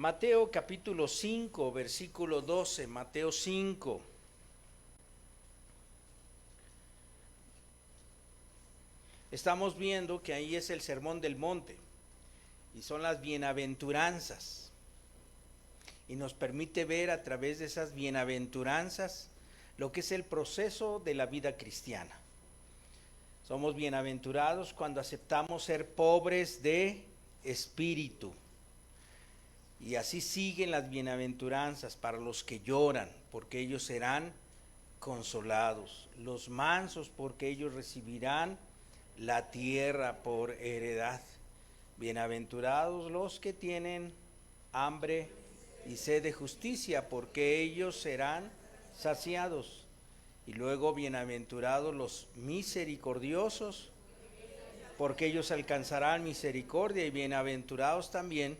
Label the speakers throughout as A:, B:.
A: Mateo capítulo 5, versículo 12, Mateo 5. Estamos viendo que ahí es el sermón del monte y son las bienaventuranzas. Y nos permite ver a través de esas bienaventuranzas lo que es el proceso de la vida cristiana. Somos bienaventurados cuando aceptamos ser pobres de espíritu. Y así siguen las bienaventuranzas para los que lloran, porque ellos serán consolados. Los mansos, porque ellos recibirán la tierra por heredad. Bienaventurados los que tienen hambre y sed de justicia, porque ellos serán saciados. Y luego bienaventurados los misericordiosos, porque ellos alcanzarán misericordia. Y bienaventurados también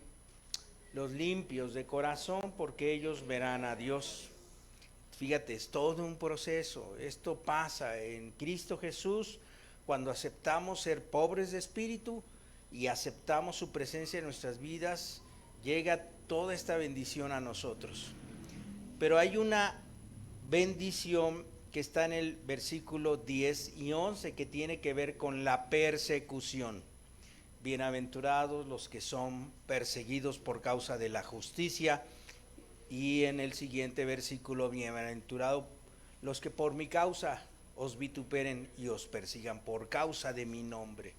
A: los limpios de corazón, porque ellos verán a Dios. Fíjate, es todo un proceso. Esto pasa en Cristo Jesús cuando aceptamos ser pobres de espíritu y aceptamos su presencia en nuestras vidas. Llega toda esta bendición a nosotros. Pero hay una bendición que está en el versículo 10 y 11 que tiene que ver con la persecución. Bienaventurados los que son perseguidos por causa de la justicia. Y en el siguiente versículo, bienaventurados los que por mi causa os vituperen y os persigan por causa de mi nombre.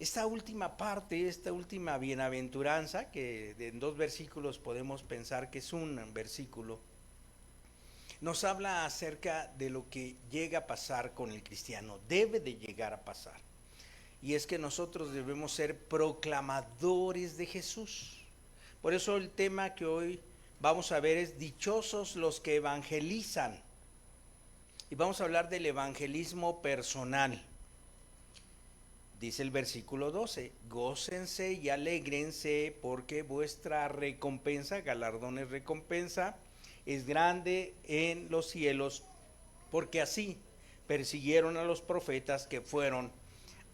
A: Esta última parte, esta última bienaventuranza, que en 2 versículos podemos pensar que es un versículo, nos habla acerca de lo que llega a pasar con el cristiano, debe de llegar a pasar. Y es que nosotros debemos ser proclamadores de Jesús. Por eso el tema que hoy vamos a ver es dichosos los que evangelizan. Y vamos a hablar del evangelismo personal. Dice el versículo 12, gócense y alégrense porque vuestra recompensa, galardón es recompensa, es grande en los cielos, porque así persiguieron a los profetas que fueron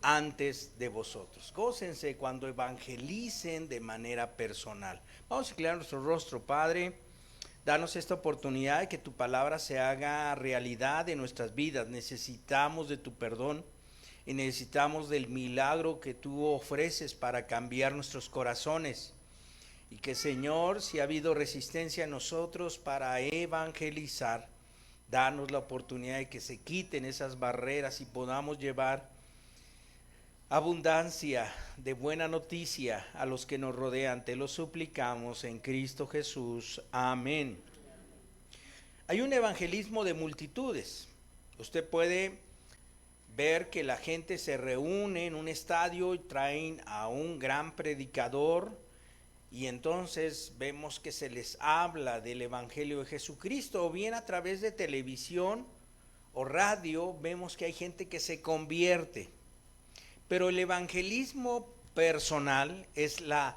A: antes de vosotros. Gócense cuando evangelicen de manera personal. Vamos a inclinar nuestro rostro. Padre, danos esta oportunidad de que tu palabra se haga realidad en nuestras vidas. Necesitamos de tu perdón y necesitamos del milagro que tú ofreces para cambiar nuestros corazones. Y que, Señor, si ha habido resistencia en nosotros para evangelizar, danos la oportunidad de que se quiten esas barreras y podamos llevar abundancia de buena noticia a los que nos rodean. Te lo suplicamos en Cristo Jesús. Amén. Hay un evangelismo de multitudes. Usted puede ver que la gente se reúne en un estadio y traen a un gran predicador y entonces vemos que se les habla del evangelio de Jesucristo, o bien a través de televisión o radio vemos que hay gente que se convierte. Pero el evangelismo personal es la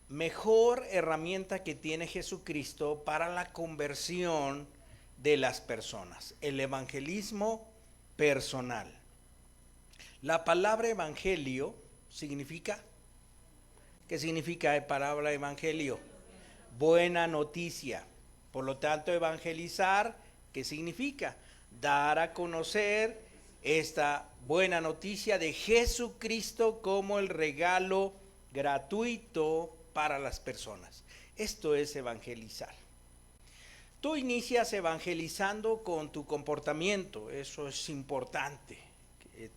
A: mejor herramienta que tiene Jesucristo para la conversión de las personas. El evangelismo personal. La palabra evangelio significa, ¿qué significa la palabra evangelio? Buena noticia. Por lo tanto, evangelizar, ¿qué significa? Dar a conocer esta buena noticia de Jesucristo como el regalo gratuito para las personas. Esto es evangelizar. Tú inicias evangelizando con tu comportamiento, eso es importante,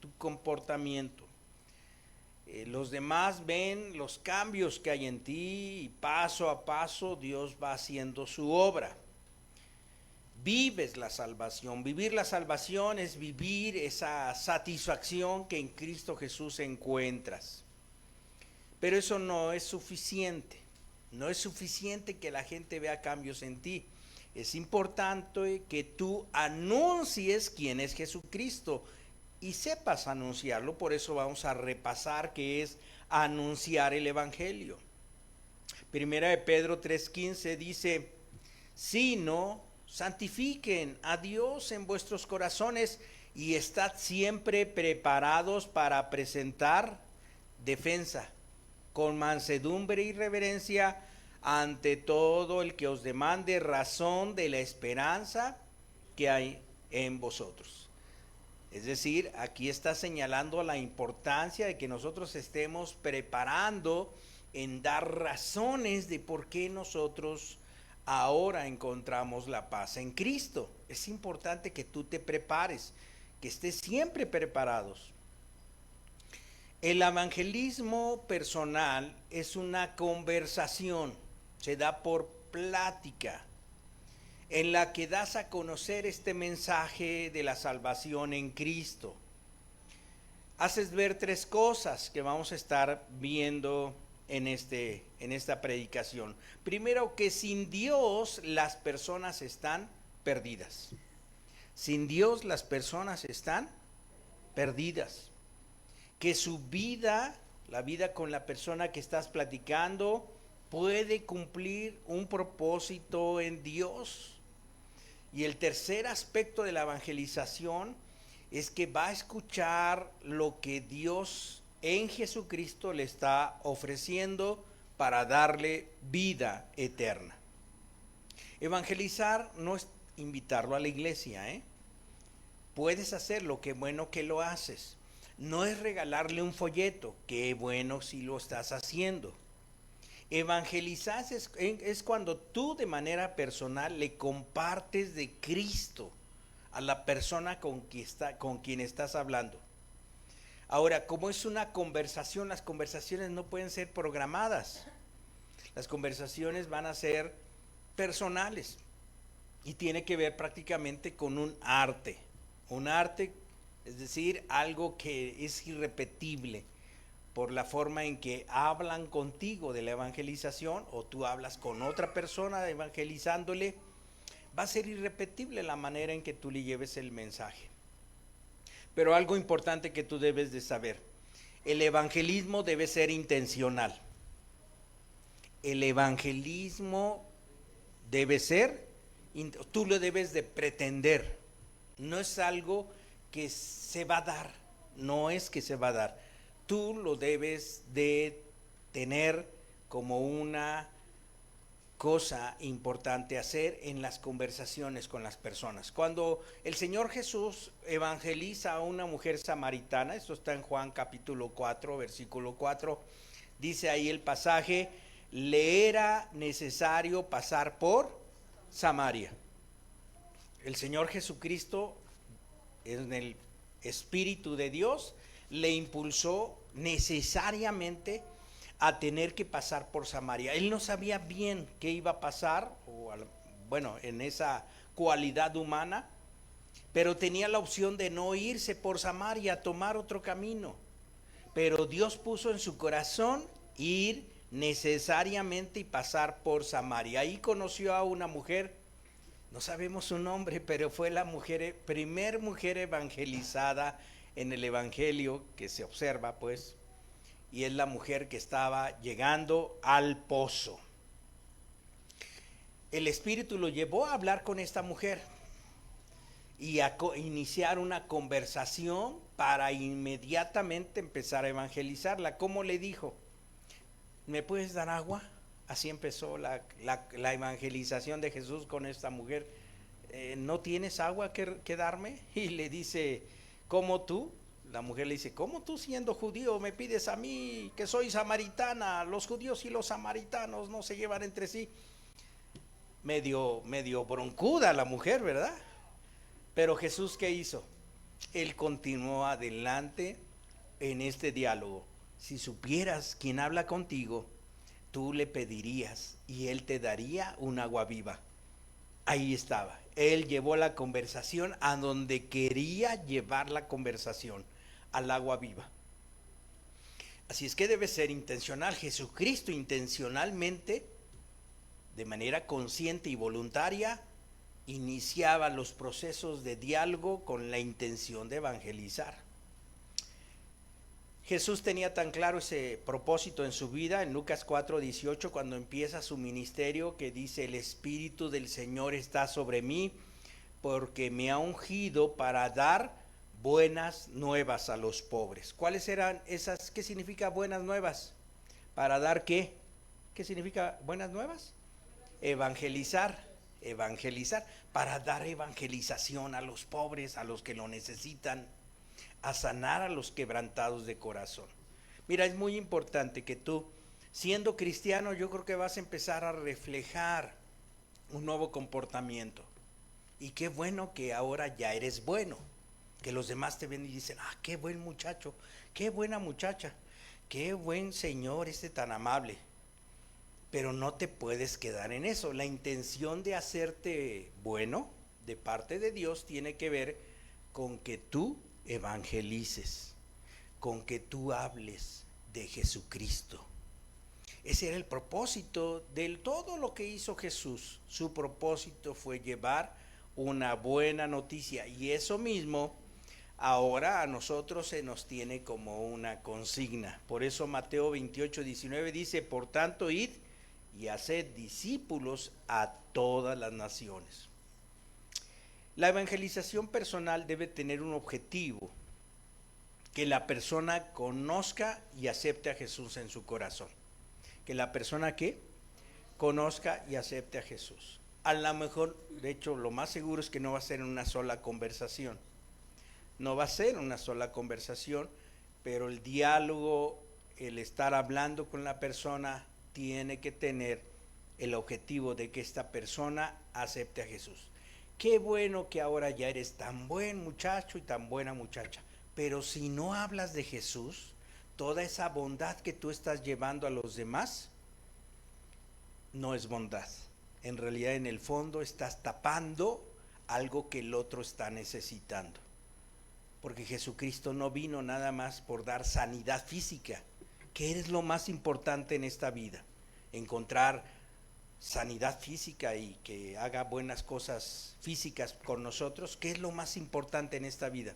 A: tu comportamiento. Los demás ven los cambios que hay en ti y paso a paso Dios va haciendo su obra. Vives la salvación. Vivir la salvación es vivir esa satisfacción que en Cristo Jesús encuentras. Pero eso no es suficiente. No es suficiente que la gente vea cambios en ti. Es importante que tú anuncies quién es Jesucristo y sepas anunciarlo. Por eso vamos a repasar qué es anunciar el evangelio. Primera de Pedro 3:15 dice, sino santifiquen a Dios en vuestros corazones y estad siempre preparados para presentar defensa con mansedumbre y reverencia ante todo el que os demande razón de la esperanza que hay en vosotros. Es decir, aquí está señalando la importancia de que nosotros estemos preparando en dar razones de por qué nosotros ahora encontramos la paz en Cristo. Es importante que tú te prepares, que estés siempre preparados. El evangelismo personal es una conversación, se da por plática, en la que das a conocer este mensaje de la salvación en Cristo. Haces ver tres cosas que vamos a estar viendo en esta predicación. Primero, que sin Dios las personas están perdidas. Sin Dios las personas están perdidas. Que su vida, la vida con la persona que estás platicando, puede cumplir un propósito en Dios. Y el tercer aspecto de la evangelización es que va a escuchar lo que Dios en Jesucristo le está ofreciendo para darle vida eterna. Evangelizar no es invitarlo a la iglesia, Puedes hacerlo, qué bueno que lo haces. No es regalarle un folleto, qué bueno si lo estás haciendo. Evangelizar es cuando tú de manera personal le compartes de Cristo a la persona con quien estás hablando. Ahora, como es una conversación, las conversaciones no pueden ser programadas. Las conversaciones van a ser personales y tiene que ver prácticamente con un arte. Un arte, es decir, algo que es irrepetible por la forma en que hablan contigo de la evangelización o tú hablas con otra persona evangelizándole. Va a ser irrepetible la manera en que tú le lleves el mensaje. Pero algo importante que tú debes de saber, el evangelismo debe ser intencional. El evangelismo debe ser, tú lo debes de pretender. No es algo que se va a dar, no es que se va a dar. Tú lo debes de tener como una cosa importante hacer en las conversaciones con las personas. Cuando el Señor Jesús evangeliza a una mujer samaritana, esto está en Juan capítulo 4, versículo 4, dice ahí el pasaje, le era necesario pasar por Samaria. El Señor Jesucristo, en el Espíritu de Dios, le impulsó necesariamente a tener que pasar por Samaria. Él no sabía bien qué iba a pasar, en esa cualidad humana, pero tenía la opción de no irse por Samaria, tomar otro camino. Pero Dios puso en su corazón ir necesariamente y pasar por Samaria. Ahí conoció a una mujer, no sabemos su nombre, pero fue la primer mujer evangelizada en el evangelio que se observa, pues, y es la mujer que estaba llegando al pozo. El Espíritu lo llevó a hablar con esta mujer y a iniciar una conversación para inmediatamente empezar a evangelizarla. ¿Cómo le dijo? ¿Me puedes dar agua? Así empezó la evangelización de Jesús con esta mujer. ¿No tienes agua que darme? Y le dice, ¿cómo tú? La mujer le dice, ¿cómo tú siendo judío me pides a mí que soy samaritana? Los judíos y los samaritanos no se llevan entre sí. Medio broncuda la mujer, ¿verdad? Pero Jesús, ¿qué hizo? Él continuó adelante en este diálogo. Si supieras quién habla contigo, tú le pedirías y él te daría un agua viva. Ahí estaba. Él llevó la conversación a donde quería llevar la conversación, al agua viva. Así es que debe ser intencional. Jesucristo intencionalmente, de manera consciente y voluntaria, iniciaba los procesos de diálogo con la intención de evangelizar. Jesús tenía tan claro ese propósito en su vida en Lucas 4:18 cuando empieza su ministerio, que dice, el Espíritu del Señor está sobre mí porque me ha ungido para dar buenas nuevas a los pobres. ¿Cuáles eran esas? ¿Qué significa buenas nuevas? ¿Para dar qué? ¿Qué significa buenas nuevas? Evangelizar, evangelizar, para dar evangelización a los pobres, a los que lo necesitan, a sanar a los quebrantados de corazón. Mira, es muy importante que tú, siendo cristiano, yo creo que vas a empezar a reflejar un nuevo comportamiento. Y qué bueno que ahora ya eres bueno, que los demás te ven y dicen, ah, qué buen muchacho, qué buena muchacha, qué buen señor tan amable. Pero no te puedes quedar en eso. La intención de hacerte bueno de parte de Dios tiene que ver con que tú evangelices, con que tú hables de Jesucristo. Ese era el propósito de todo lo que hizo Jesús. Su propósito fue llevar una buena noticia, y eso mismo ahora a nosotros se nos tiene como una consigna. Por eso Mateo 28:19 dice, por tanto, id y haced discípulos a todas las naciones. La evangelización personal debe tener un objetivo: que la persona conozca y acepte a Jesús en su corazón. Que la persona que conozca y acepte a Jesús. A lo mejor, de hecho, lo más seguro es que no va a ser una sola conversación. No va a ser una sola conversación, pero el diálogo, el estar hablando con la persona, tiene que tener el objetivo de que esta persona acepte a Jesús. Qué bueno que ahora ya eres tan buen muchacho y tan buena muchacha, pero si no hablas de Jesús, toda esa bondad que tú estás llevando a los demás no es bondad. En realidad, en el fondo, estás tapando algo que el otro está necesitando. Porque Jesucristo no vino nada más por dar sanidad física, que es lo más importante en esta vida. Encontrar sanidad física y que haga buenas cosas físicas con nosotros, ¿qué es lo más importante en esta vida?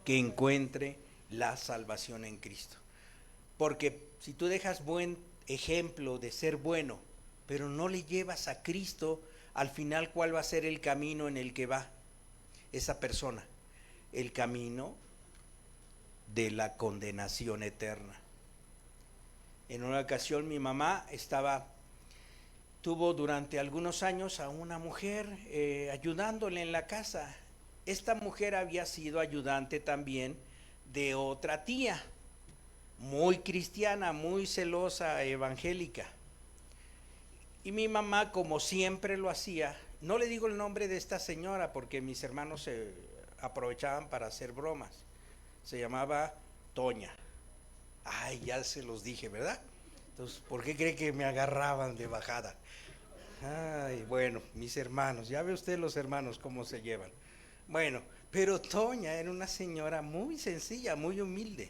A: Que encuentre la salvación en Cristo. Porque si tú dejas buen ejemplo de ser bueno, pero no le llevas a Cristo, al final, ¿cuál va a ser el camino en el que va esa persona? El camino de la condenación eterna. En una ocasión mi mamá tuvo durante algunos años a una mujer ayudándole en la casa. Esta mujer había sido ayudante también de otra tía, muy cristiana, muy celosa, evangélica. Y mi mamá, como siempre lo hacía, no le digo el nombre de esta señora porque mis hermanos se aprovechaban para hacer bromas. Se llamaba Toña. Ay, ya se los dije, ¿verdad? Entonces, ¿por qué cree que me agarraban de bajada? Ay, bueno, mis hermanos, ya ve usted los hermanos cómo se llevan. Bueno, pero Toña era una señora muy sencilla, muy humilde.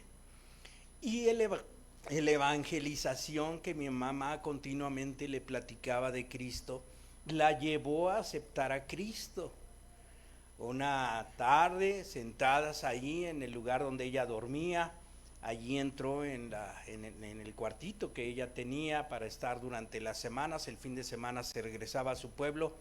A: Y el evangelización que mi mamá continuamente le platicaba de Cristo, la llevó a aceptar a Cristo. Una tarde, sentadas ahí en el lugar donde ella dormía, allí entró en el cuartito que ella tenía para estar durante las semanas, el fin de semana se regresaba a su pueblo.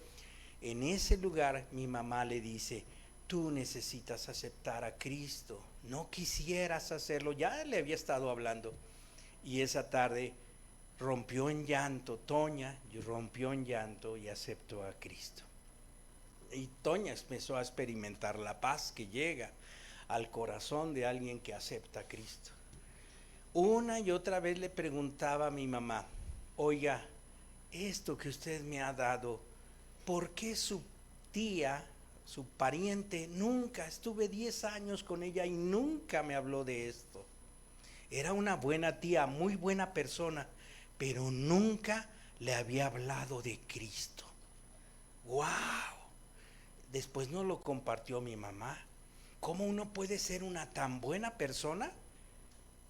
A: En ese lugar mi mamá le dice, tú necesitas aceptar a Cristo, no quisieras hacerlo, ya le había estado hablando. Y esa tarde rompió en llanto, Toña rompió en llanto y aceptó a Cristo. Y Toña empezó a experimentar la paz que llega al corazón de alguien que acepta a Cristo. Una y otra vez le preguntaba a mi mamá, oiga, esto que usted me ha dado, ¿por qué su tía, su pariente, nunca, estuve 10 años con ella y nunca me habló de esto? Era una buena tía, muy buena persona, pero nunca le había hablado de Cristo. ¡Wow! Después nos lo compartió mi mamá. ¿Cómo uno puede ser una tan buena persona,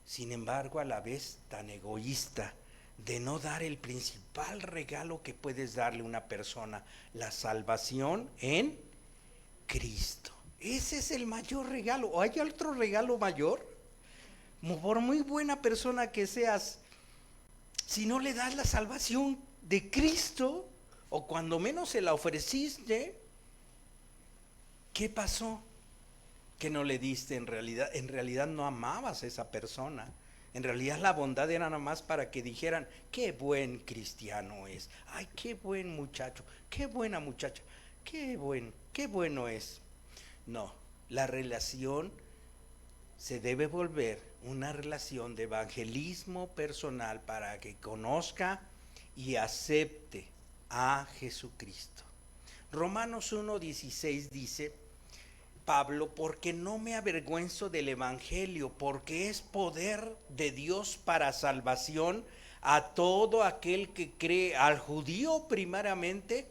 A: sin embargo a la vez tan egoísta, de no dar el principal regalo que puedes darle a una persona, la salvación en Cristo? Ese es el mayor regalo. ¿O hay otro regalo mayor? Por muy buena persona que seas, si no le das la salvación de Cristo, o cuando menos se la ofreciste, ¿qué pasó? Que no le diste en realidad no amabas a esa persona, En realidad la bondad era nada más para que dijeran, qué buen cristiano es, ay, qué buen muchacho, qué buena muchacha, qué bueno es. No, la relación se debe volver una relación de evangelismo personal para que conozca y acepte a Jesucristo. Romanos 1:16 dice Pablo, porque no me avergüenzo del evangelio, porque es poder de Dios para salvación a todo aquel que cree, al judío primeramente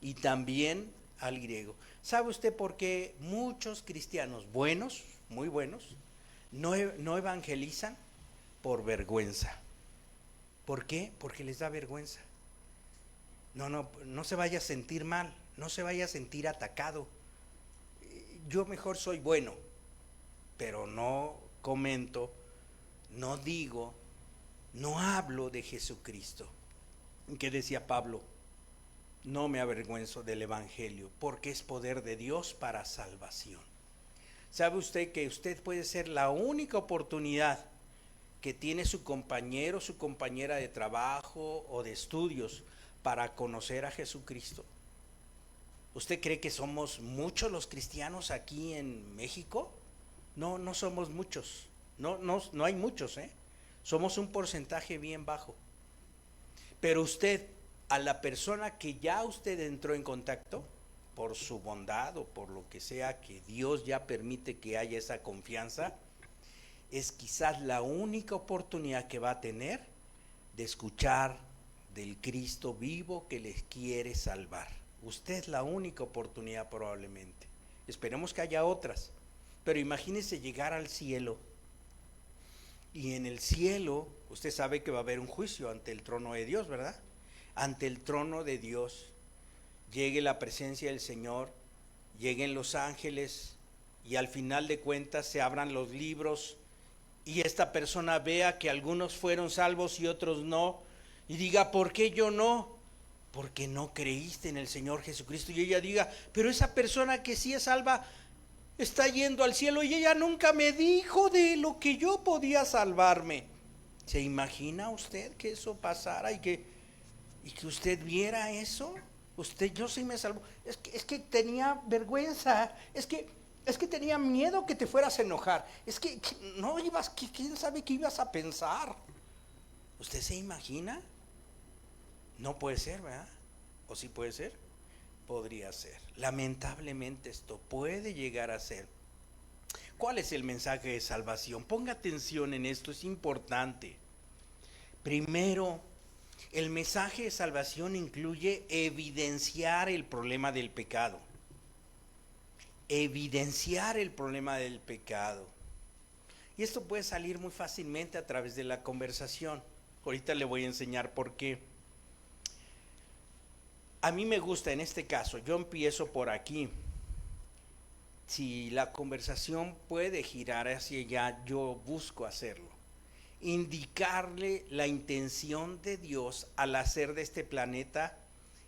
A: y también al griego. ¿Sabe usted por qué muchos cristianos buenos, muy buenos, no evangelizan? Por vergüenza. ¿Por qué? Porque les da vergüenza. No se vaya a sentir mal, no se vaya a sentir atacado. Yo mejor soy bueno, pero no comento, no digo, no hablo de Jesucristo. ¿Qué decía Pablo? No me avergüenzo del evangelio, porque es poder de Dios para salvación. ¿Sabe usted que usted puede ser la única oportunidad que tiene su compañero, su compañera de trabajo o de estudios para conocer a Jesucristo? ¿Usted cree que somos muchos los cristianos aquí en México? No, no somos muchos. No hay muchos, ¿eh? Somos un porcentaje bien bajo. Pero usted, a la persona que ya usted entró en contacto, por su bondad o por lo que sea que Dios ya permite que haya esa confianza, es quizás la única oportunidad que va a tener de escuchar del Cristo vivo que les quiere salvar. Usted es la única oportunidad probablemente. Esperemos que haya otras. Pero imagínese llegar al cielo. Y en el cielo, usted sabe que va a haber un juicio ante el trono de Dios, ¿verdad? Ante el trono de Dios. Llegue la presencia del Señor, lleguen los ángeles y al final de cuentas se abran los libros y esta persona vea que algunos fueron salvos y otros no. Y diga, ¿por qué yo no? Porque no creíste en el Señor Jesucristo. Y ella diga, pero esa persona que sí es salva está yendo al cielo y ella nunca me dijo de lo que yo podía salvarme. ¿Se imagina usted que eso pasara y que usted viera eso? Usted, yo sí me salvo. Es que tenía vergüenza. Es que tenía miedo que te fueras a enojar. Es que no ibas, quién sabe qué ibas a pensar. ¿Usted se imagina? No puede ser, ¿verdad? ¿O sí puede ser? Podría ser. Lamentablemente esto puede llegar a ser. ¿Cuál es el mensaje de salvación? Ponga atención en esto, es importante. Primero, el mensaje de salvación incluye evidenciar el problema del pecado. Evidenciar el problema del pecado. Y esto puede salir muy fácilmente a través de la conversación. Ahorita le voy a enseñar por qué. A mí me gusta en este caso, yo empiezo por aquí. Si la conversación puede girar hacia allá, yo busco hacerlo. Indicarle la intención de Dios al hacer de este planeta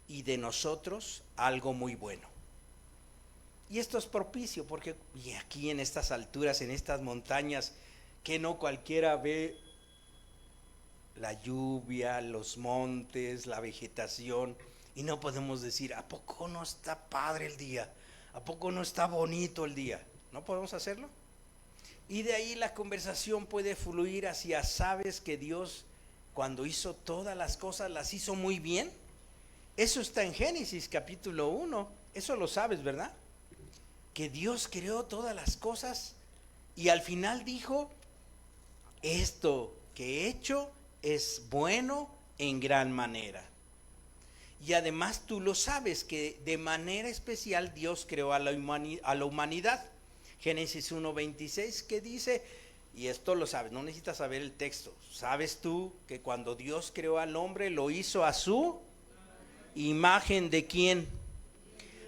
A: y de nosotros algo muy bueno. Y esto es propicio porque y aquí en estas alturas, en estas montañas, que no cualquiera ve la lluvia, los montes, la vegetación, y no podemos decir, ¿a poco no está padre el día? ¿A poco no está bonito el día? ¿No podemos hacerlo? Y de ahí la conversación puede fluir hacia, ¿sabes que Dios cuando hizo todas las cosas las hizo muy bien? Eso está en Génesis capítulo 1, eso lo sabes, ¿verdad? Que Dios creó todas las cosas y al final dijo, esto que he hecho es bueno en gran manera. Y además tú lo sabes que de manera especial Dios creó a la humanidad. Génesis 1:26 que dice, y esto lo sabes, no necesitas saber el texto. ¿Sabes tú que cuando Dios creó al hombre lo hizo a su imagen de quién?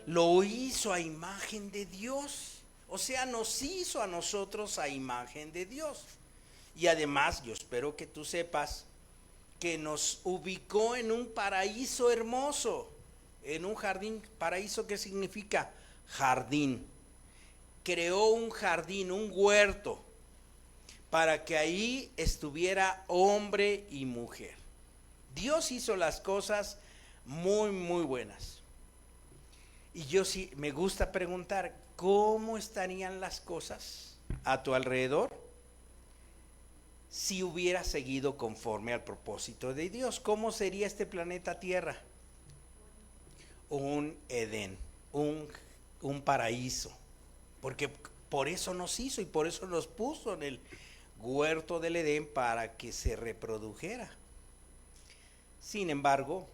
A: Lo hizo a imagen de Dios. O sea, nos hizo a nosotros a imagen de Dios. Y además, yo espero que tú sepas que nos ubicó en un paraíso hermoso, en un jardín. ¿Paraíso qué significa? Jardín. Creó un jardín, un huerto, para que ahí estuviera hombre y mujer. Dios hizo las cosas muy, muy buenas. Y yo sí me gusta preguntar, ¿cómo estarían las cosas a tu alrededor si hubiera seguido conforme al propósito de Dios? ¿Cómo sería este planeta Tierra? Un Edén, un paraíso. Porque por eso nos hizo y por eso nos puso en el huerto del Edén, para que se reprodujera. Sin embargo,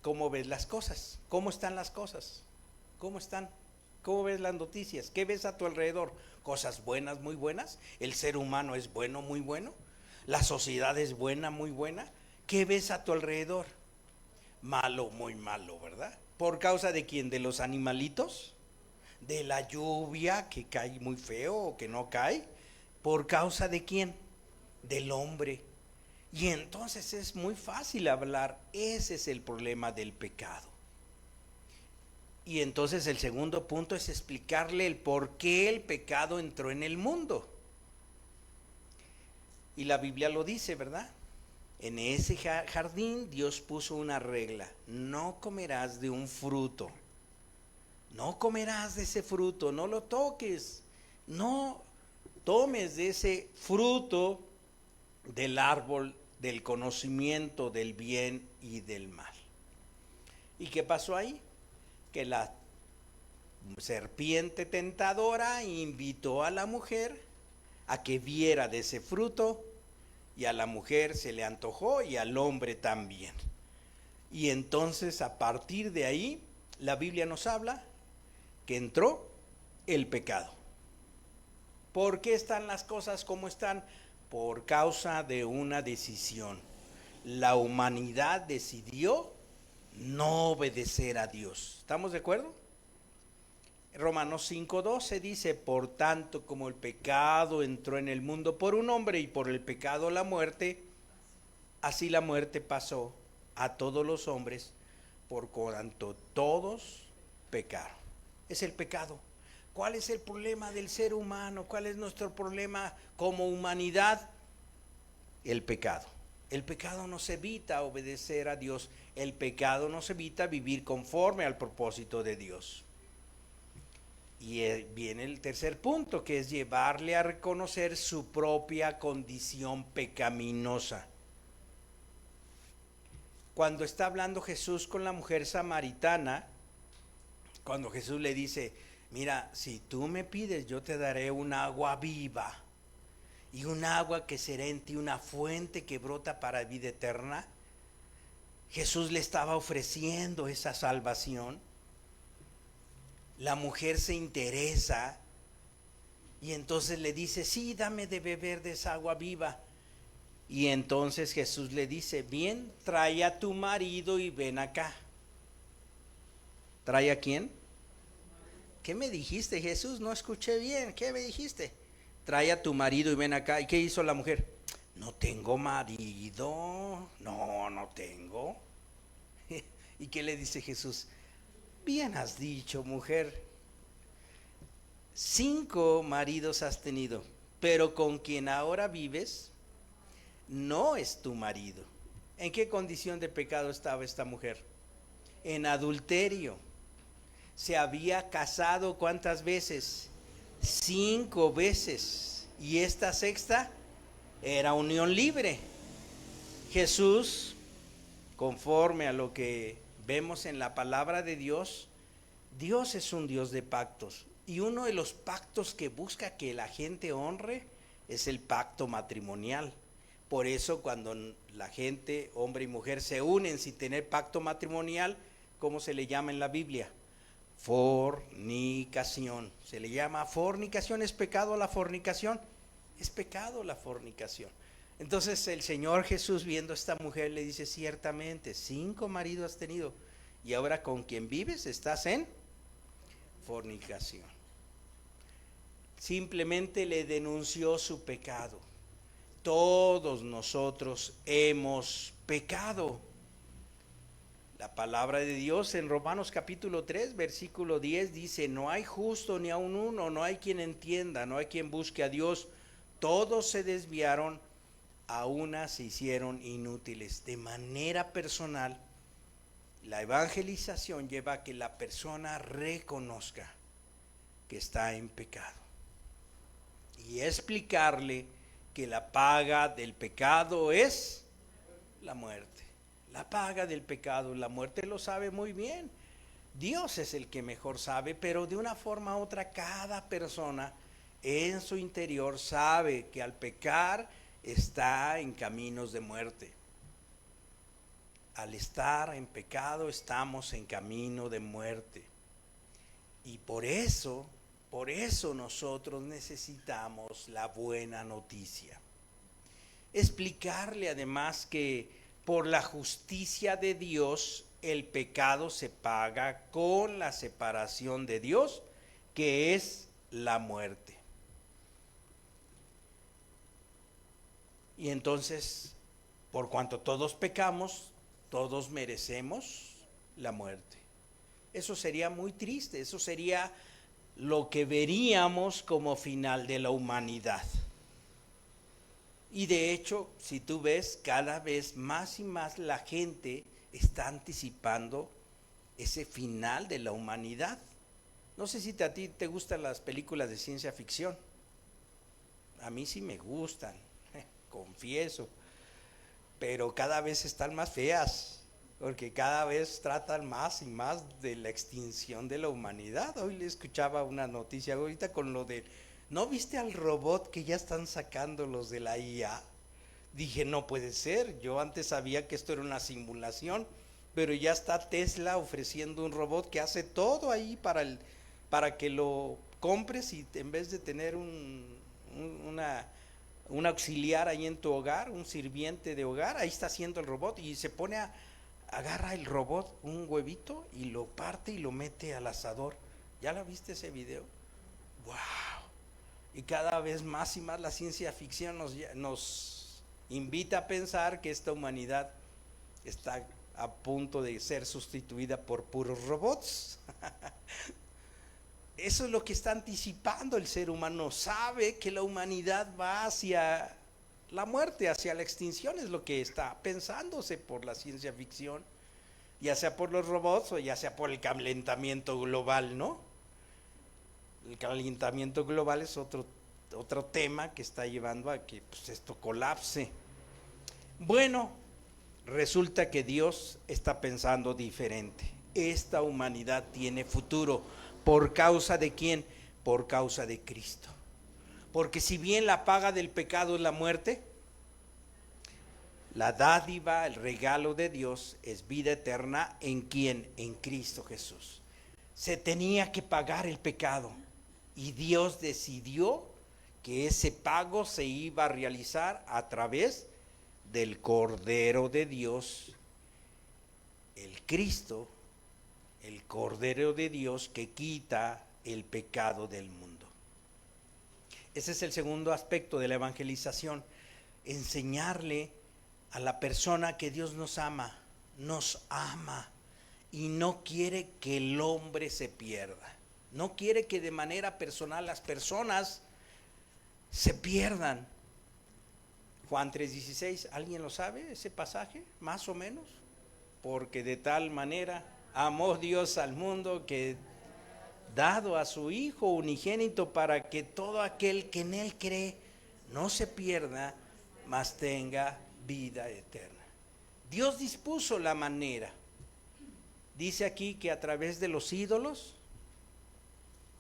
A: ¿cómo ves las cosas? ¿Cómo están las cosas? ¿Cómo están? ¿Cómo ves las noticias? ¿Qué ves a tu alrededor? ¿Cosas buenas, muy buenas? ¿El ser humano es bueno, muy bueno? ¿La sociedad es buena, muy buena? ¿Qué ves a tu alrededor? Malo, muy malo, ¿verdad? ¿Por causa de quién? ¿De los animalitos? ¿De la lluvia que cae muy feo o que no cae? ¿Por causa de quién? Del hombre. Y entonces es muy fácil hablar, ese es el problema del pecado. Y entonces el segundo punto es explicarle el por qué el pecado entró en el mundo. Y la Biblia lo dice, ¿verdad? En ese jardín Dios puso una regla: no comerás de un fruto. No comerás de ese fruto, no lo toques, no tomes de ese fruto del árbol del conocimiento del bien y del mal. ¿Y qué pasó ahí? Que la serpiente tentadora invitó a la mujer a que viera de ese fruto, y a la mujer se le antojó y al hombre también. Y entonces a partir de ahí la Biblia nos habla que entró el pecado. ¿Por qué están las cosas como están? Por causa de una decisión. La humanidad decidió no obedecer a Dios. ¿Estamos de acuerdo? Romanos 5:12 dice: por tanto, como el pecado entró en el mundo por un hombre y por el pecado la muerte, así la muerte pasó a todos los hombres por cuanto todos pecaron. Es el pecado. ¿Cuál es el problema del ser humano? ¿Cuál es nuestro problema como humanidad? El pecado. El pecado nos evita obedecer a Dios. El pecado nos evita vivir conforme al propósito de Dios. Y viene el tercer punto, que es llevarle a reconocer su propia condición pecaminosa. Cuando está hablando Jesús con la mujer samaritana, cuando Jesús le dice: mira, si tú me pides, yo te daré un agua viva, y un agua que será en ti una fuente que brota para vida eterna. Jesús le estaba ofreciendo esa salvación. La mujer se interesa y entonces le dice: sí, dame de beber de esa agua viva. Y entonces Jesús le dice: bien, trae a tu marido y ven acá. ¿Trae a quién? ¿Qué me dijiste, Jesús? No escuché bien. ¿Qué me dijiste? Trae a tu marido y ven acá. ¿Y qué hizo la mujer? No tengo marido. No tengo. ¿Y qué le dice Jesús? Bien has dicho, mujer. 5 maridos has tenido, pero con quien ahora vives no es tu marido. ¿En qué condición de pecado estaba esta mujer? En adulterio. Se había casado ¿cuántas veces? 5 veces. Y esta sexta era unión libre. Jesús, conforme a lo que vemos en la palabra de Dios, Dios es un Dios de pactos. Y uno de los pactos que busca que la gente honre es el pacto matrimonial. Por eso cuando la gente, hombre y mujer, se unen sin tener pacto matrimonial, ¿cómo se le llama en la Biblia? Fornicación. Se le llama fornicación. ¿Es pecado la fornicación? Es pecado la fornicación. Entonces el Señor Jesús, viendo a esta mujer, le dice: ciertamente 5 maridos has tenido, y ahora con quien vives estás en fornicación. Simplemente le denunció su pecado. Todos nosotros hemos pecado. La palabra de Dios en Romanos capítulo 3, versículo 10 dice: no hay justo ni aun uno, no hay quien entienda, no hay quien busque a Dios. todos se desviaron, a una se hicieron inútiles. De manera personal, la evangelización lleva a que la persona reconozca que está en pecado y explicarle que la paga del pecado es la muerte. La paga del pecado, la muerte, lo sabe muy bien. Dios es el que mejor sabe, pero de una forma u otra cada persona en su interior sabe que al pecar está en caminos de muerte. Al estar en pecado estamos en camino de muerte. Y por eso nosotros necesitamos la buena noticia. Explicarle además que por la justicia de Dios el pecado se paga con la separación de Dios, que es la muerte. Y entonces, por cuanto todos pecamos, todos merecemos la muerte. Eso sería muy triste, eso sería lo que veríamos como final de la humanidad. Y de hecho, si tú ves, cada vez más y más la gente está anticipando ese final de la humanidad. No sé si a ti te gustan las películas de ciencia ficción. A mí sí me gustan, confieso, pero cada vez están más feas, porque cada vez tratan más y más de la extinción de la humanidad. Hoy le escuchaba una noticia ahorita con lo de, ¿no viste al robot que ya están sacando los de la IA? Dije, no puede ser, yo antes sabía que esto era una simulación, pero ya está Tesla ofreciendo un robot que hace todo ahí para que lo compres, y en vez de tener un auxiliar ahí en tu hogar, un sirviente de hogar, ahí está haciendo el robot, y se pone agarra el robot un huevito y lo parte y lo mete al asador. ¿Ya la viste ese video? ¡Wow! Y cada vez más y más la ciencia ficción nos invita a pensar que esta humanidad está a punto de ser sustituida por puros robots. Eso es lo que está anticipando el ser humano. Sabe que la humanidad va hacia la muerte, hacia la extinción. Es lo que está pensándose por la ciencia ficción, ya sea por los robots o ya sea por el calentamiento global, ¿no? El calentamiento global es otro tema que está llevando a que pues, esto colapse. Bueno, resulta que Dios está pensando diferente. Esta humanidad tiene futuro. ¿Por causa de quién? Por causa de Cristo. Porque si bien la paga del pecado es la muerte, la dádiva, el regalo de Dios es vida eterna. ¿En quién? En Cristo Jesús. Se tenía que pagar el pecado y Dios decidió que ese pago se iba a realizar a través del Cordero de Dios, el Cristo, el Cordero de Dios que quita el pecado del mundo. Ese es el segundo aspecto de la evangelización, enseñarle a la persona que Dios nos ama y no quiere que el hombre se pierda. No quiere que de manera personal las personas se pierdan. Juan 3:16, ¿alguien lo sabe ese pasaje? Más o menos. Porque de tal manera amó Dios al mundo que dado a su Hijo unigénito para que todo aquel que en Él cree no se pierda, mas tenga vida eterna. Dios dispuso la manera. Dice aquí que a través de los ídolos,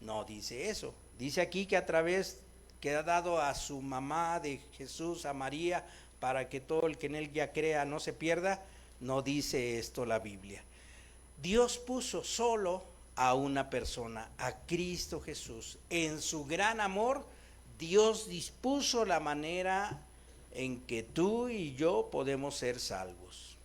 A: no dice eso. Dice aquí que a través que ha dado a su mamá de Jesús, a María, para que todo el que en Él ya crea no se pierda. No dice esto la Biblia. Dios puso solo a una persona, a Cristo Jesús. En su gran amor, Dios dispuso la manera en que tú y yo podemos ser salvos.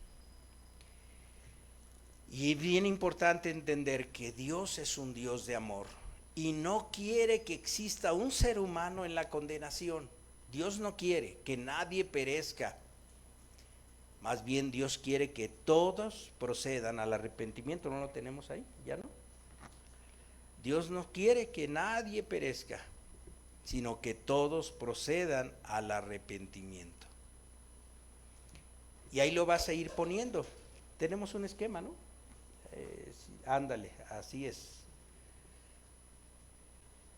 A: Y es bien importante entender que Dios es un Dios de amor y no quiere que exista un ser humano en la condenación. Dios no quiere que nadie perezca. Más bien Dios quiere que todos procedan al arrepentimiento. ¿No lo tenemos ahí? ¿Ya no? Dios no quiere que nadie perezca. sino que todos procedan al arrepentimiento. Y ahí lo vas a ir poniendo. Tenemos un esquema, ¿no? Ándale, así es.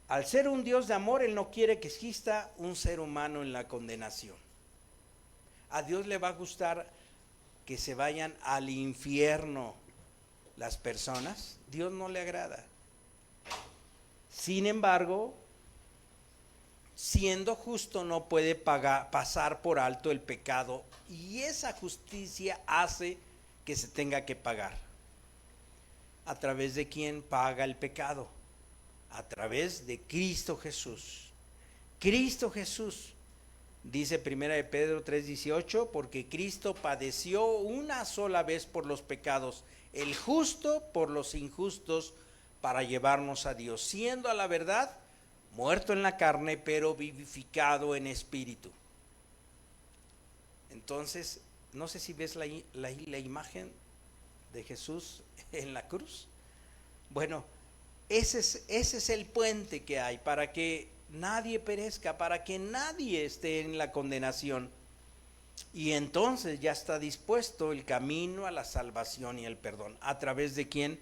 A: Al ser un Dios de amor, Él no quiere que exista un ser humano en la condenación. A Dios le va a gustar que se vayan al infierno las personas. Dios no le agrada. Sin embargo, siendo justo, no puede pasar por alto el pecado, y esa justicia hace que se tenga que pagar. ¿A través de quién paga el pecado? A través de Cristo Jesús. Cristo Jesús, dice 1 de Pedro 3:18, porque Cristo padeció una sola vez por los pecados, el justo por los injustos, para llevarnos a Dios, siendo a la verdad muerto en la carne, pero vivificado en espíritu. Entonces, no sé si ves la imagen de Jesús en la cruz. Bueno, ese es el puente que hay para que nadie perezca, para que nadie esté en la condenación. Y entonces ya está dispuesto el camino a la salvación y el perdón. ¿A través de quién?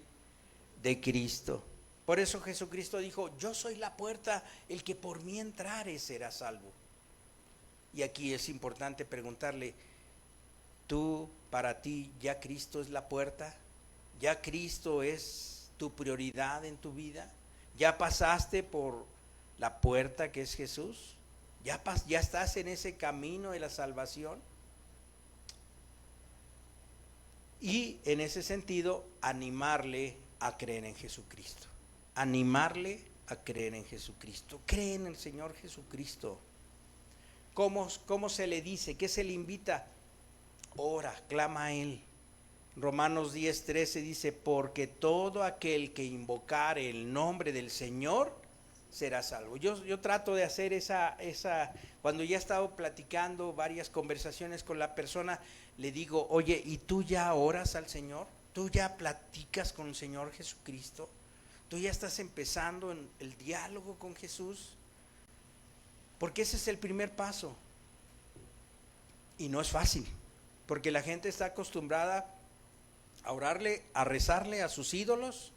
A: De Cristo. Por eso Jesucristo dijo: yo soy la puerta, el que por mí entrare será salvo. Y aquí es importante preguntarle: ¿tú, para ti, ya Cristo es la puerta? ¿Ya Cristo es tu prioridad en tu vida? ¿Ya pasaste por la puerta que es Jesús? ¿Ya estás en ese camino de la salvación? Y en ese sentido, animarle a creer en Jesucristo. Animarle a creer en Jesucristo. Cree en el Señor Jesucristo. ¿Cómo se le dice? ¿Qué se le invita? Ora, clama a Él. Romanos 10:13 dice: porque todo aquel que invocare el nombre del Señor será salvo. Yo trato de hacer esa, cuando ya he estado platicando varias conversaciones con la persona, le digo: oye, ¿y tú ya oras al Señor? ¿Tú ya platicas con el Señor Jesucristo? ¿Tú ya estás empezando en el diálogo con Jesús? Porque ese es el primer paso. Y no es fácil, porque la gente está acostumbrada a orarle, a rezarle a sus ídolos,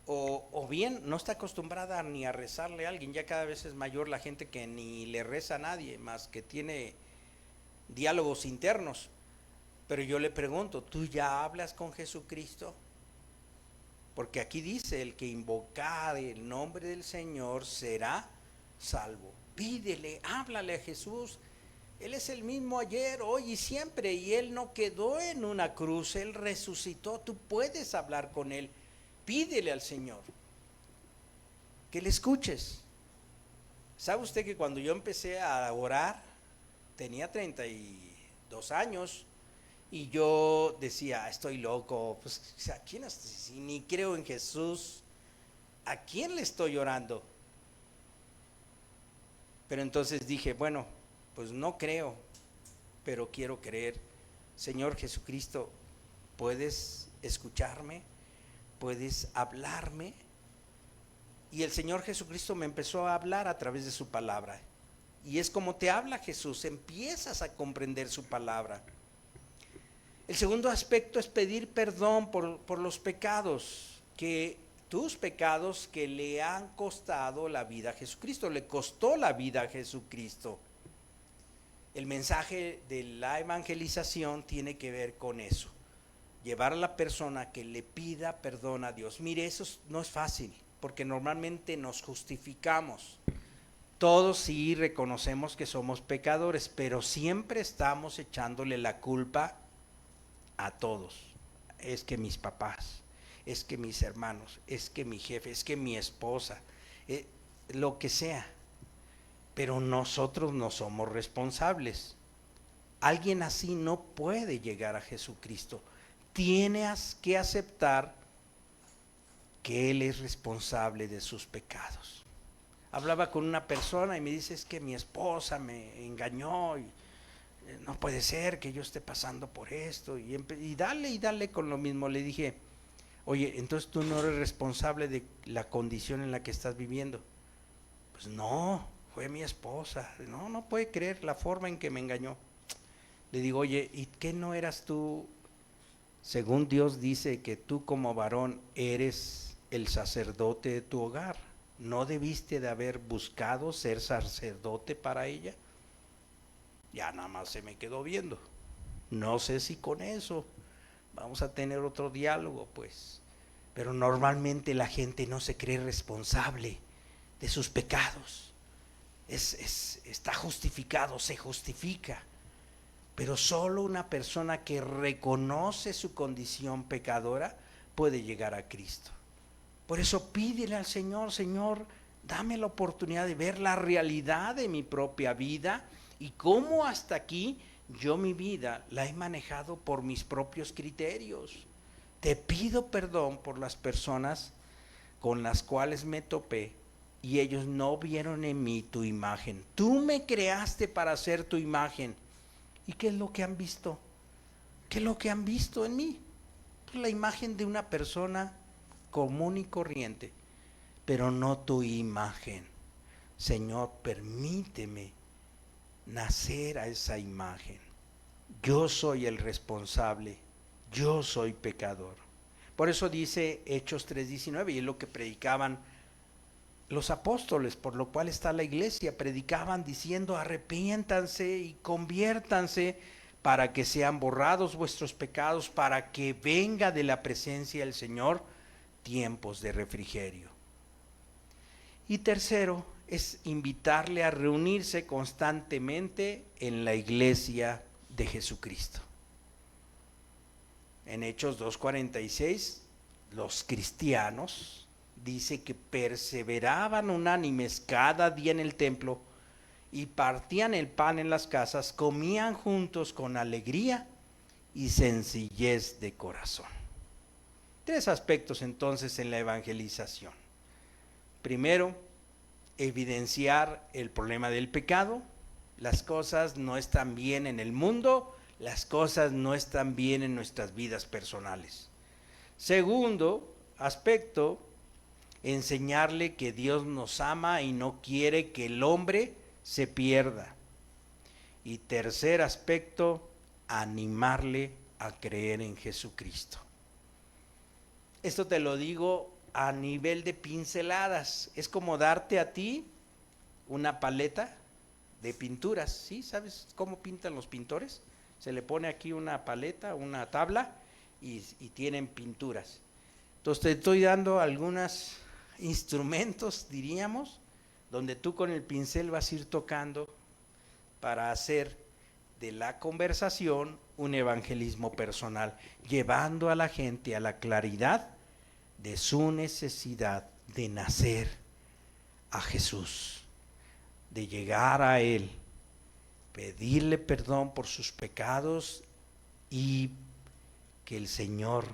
A: o bien no está acostumbrada ni a rezarle a alguien. Ya cada vez es mayor la gente que ni le reza a nadie, más que tiene diálogos internos. Pero yo le pregunto: ¿tú ya hablas con Jesucristo? Porque aquí dice: el que invocare el nombre del Señor será salvo. Pídele, háblale a Jesús. Él es el mismo ayer, hoy y siempre, y Él no quedó en una cruz, Él resucitó. Tú puedes hablar con Él. Pídele al Señor que le escuches. ¿Sabe usted que cuando yo empecé a orar, tenía 32 años, y yo decía: estoy loco, pues ¿a quién? Si ni creo en Jesús, ¿a quién le estoy orando? Pero entonces dije: bueno, pues no creo, pero quiero creer. Señor Jesucristo, ¿puedes escucharme? ¿Puedes hablarme? Y el Señor Jesucristo me empezó a hablar a través de su palabra. Y es como te habla Jesús, empiezas a comprender su palabra. El segundo aspecto es pedir perdón por los pecados, tus pecados que le han costado la vida a Jesucristo, le costó la vida a Jesucristo. El mensaje de la evangelización tiene que ver con eso, llevar a la persona que le pida perdón a Dios. Mire, eso no es fácil, porque normalmente nos justificamos. Todos sí reconocemos que somos pecadores, pero siempre estamos echándole la culpa a todos. Es que mis papás, es que mis hermanos, es que mi jefe, es que mi esposa, lo que sea. Pero nosotros no somos responsables. Alguien así no puede llegar a Jesucristo. Tienes que aceptar que Él es responsable de sus pecados. Hablaba con una persona y me dice: es que mi esposa me engañó y no puede ser que yo esté pasando por esto. Y dale con lo mismo. Le dije: oye, entonces tú no eres responsable de la condición en la que estás viviendo. Pues no, fue mi esposa. No puede creer la forma en que me engañó. Le digo, oye, ¿y qué no eras tú? Según Dios dice que tú como varón eres el sacerdote de tu hogar. ¿No debiste de haber buscado ser sacerdote para ella? Ya nada más se me quedó viendo. No sé si con eso vamos a tener otro diálogo, pues. Pero normalmente la gente no se cree responsable de sus pecados. Está justificado, se justifica. Pero solo una persona que reconoce su condición pecadora puede llegar a Cristo. Por eso pídele al Señor, Señor, dame la oportunidad de ver la realidad de mi propia vida y cómo hasta aquí yo mi vida la he manejado por mis propios criterios. Te pido perdón por las personas con las cuales me topé y ellos no vieron en mí tu imagen. Tú me creaste para hacer tu imagen. ¿Y qué es lo que han visto? ¿Qué es lo que han visto en mí? Pues la imagen de una persona común y corriente, pero no tu imagen. Señor, permíteme nacer a esa imagen. Yo soy el responsable, yo soy pecador. Por eso dice Hechos 3:19, y es lo que predicaban los apóstoles, por lo cual está la iglesia, predicaban diciendo arrepiéntanse y conviértanse para que sean borrados vuestros pecados, para que venga de la presencia del Señor tiempos de refrigerio. Y tercero, es invitarle a reunirse constantemente en la iglesia de Jesucristo. En Hechos 2:46, los cristianos dice que perseveraban unánimes cada día en el templo y partían el pan en las casas, comían juntos con alegría y sencillez de corazón. 3 aspectos entonces en la evangelización. Primero, evidenciar el problema del pecado. Las cosas no están bien en el mundo, las cosas no están bien en nuestras vidas personales. Segundo aspecto, enseñarle que Dios nos ama y no quiere que el hombre se pierda. Y tercer aspecto, animarle a creer en Jesucristo. Esto te lo digo a nivel de pinceladas. Es como darte a ti una paleta de pinturas. ¿Sí? ¿Sabes cómo pintan los pintores? Se le pone aquí una paleta, una tabla y tienen pinturas. Entonces te estoy dando algunos instrumentos, diríamos, donde tú con el pincel vas a ir tocando para hacer de la conversación un evangelismo personal, llevando a la gente a la claridad de su necesidad de nacer a Jesús, de llegar a Él, pedirle perdón por sus pecados y que el Señor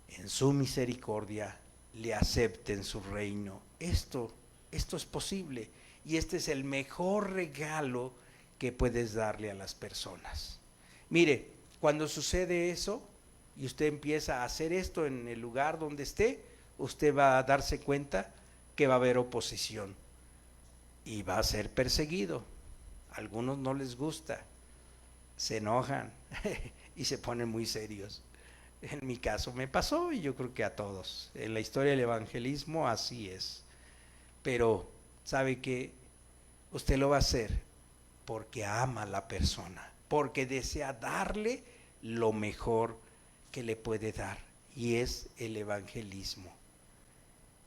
A: en su misericordia le acepte en su reino. Esto es posible y este es el mejor regalo que puedes darle a las personas. Mire, cuando sucede eso y usted empieza a hacer esto en el lugar donde esté, usted va a darse cuenta que va a haber oposición y va a ser perseguido. A algunos no les gusta, se enojan y se ponen muy serios. En mi caso me pasó y yo creo que a todos. En la historia del evangelismo así es. Pero sabe que usted lo va a hacer porque ama a la persona, porque desea darle lo mejor que le puede dar, y es el evangelismo,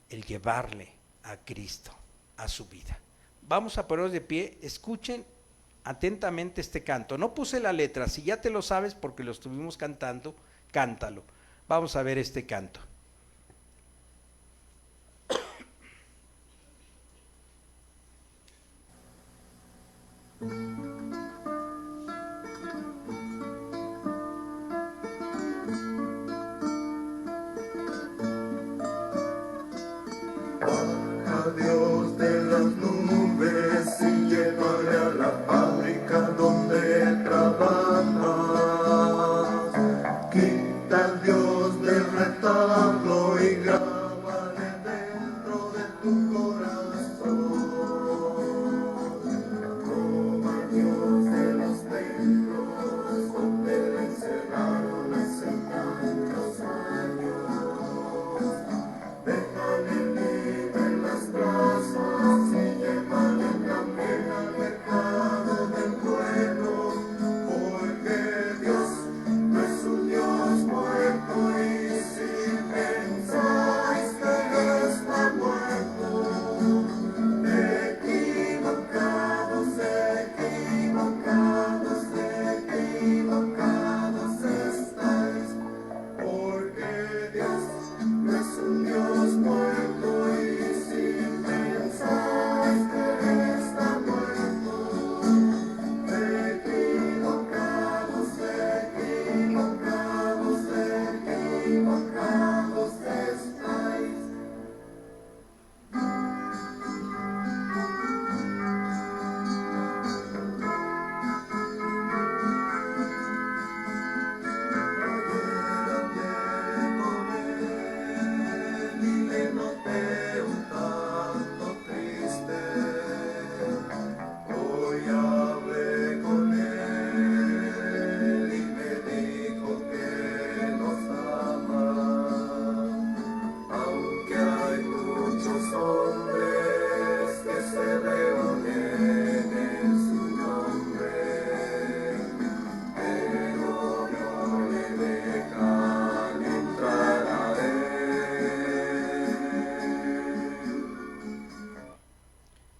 A: el llevarle a Cristo a su vida. Vamos a ponernos de pie, escuchen atentamente este canto. No puse la letra, si ya te lo sabes porque lo estuvimos cantando, cántalo. Vamos a ver este canto.
B: Baja Dios de las nubes y llévale a la fábrica donde trabajas. Quita Dios del retablo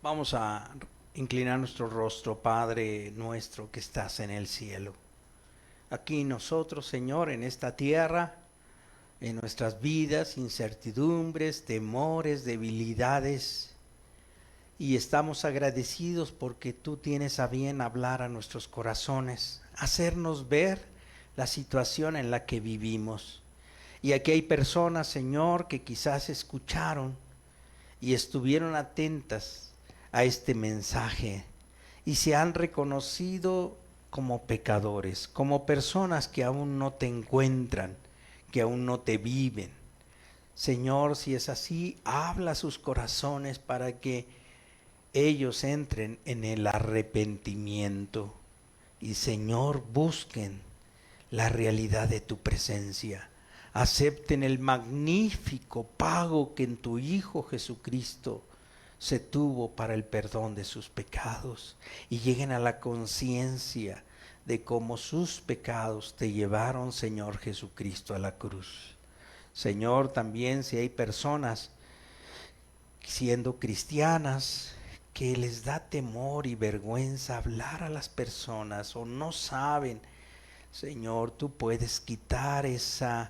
A: Vamos a inclinar nuestro rostro, Padre nuestro que estás en el cielo. Aquí nosotros, Señor, en esta tierra, en nuestras vidas, incertidumbres, temores, debilidades, y estamos agradecidos porque tú tienes a bien hablar a nuestros corazones, hacernos ver la situación en la que vivimos. Y aquí hay personas, Señor, que quizás escucharon y estuvieron atentas a este mensaje y se han reconocido como pecadores, como personas que aún no te encuentran, que aún no te viven. Señor, si es así, habla a sus corazones para que ellos entren en el arrepentimiento y, Señor, busquen la realidad de tu presencia. Acepten el magnífico pago que en tu Hijo Jesucristo se tuvo para el perdón de sus pecados y lleguen a la conciencia de cómo sus pecados te llevaron, Señor Jesucristo, a la cruz. Señor, también si hay personas siendo cristianas que les da temor y vergüenza hablar a las personas o no saben, Señor, tú puedes quitar ese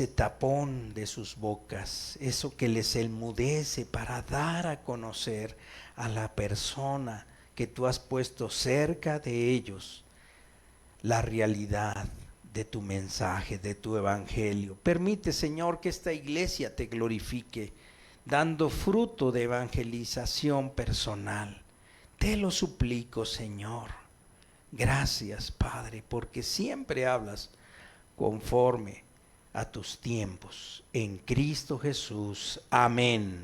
A: tapón de sus bocas, eso que les enmudece para dar a conocer a la persona que tú has puesto cerca de ellos la realidad de tu mensaje, de tu evangelio. Permite, Señor, que esta iglesia te glorifique, dando fruto de evangelización personal. Te lo suplico, Señor. Gracias, Padre, porque siempre hablas conforme a tus tiempos. En Cristo Jesús. Amén.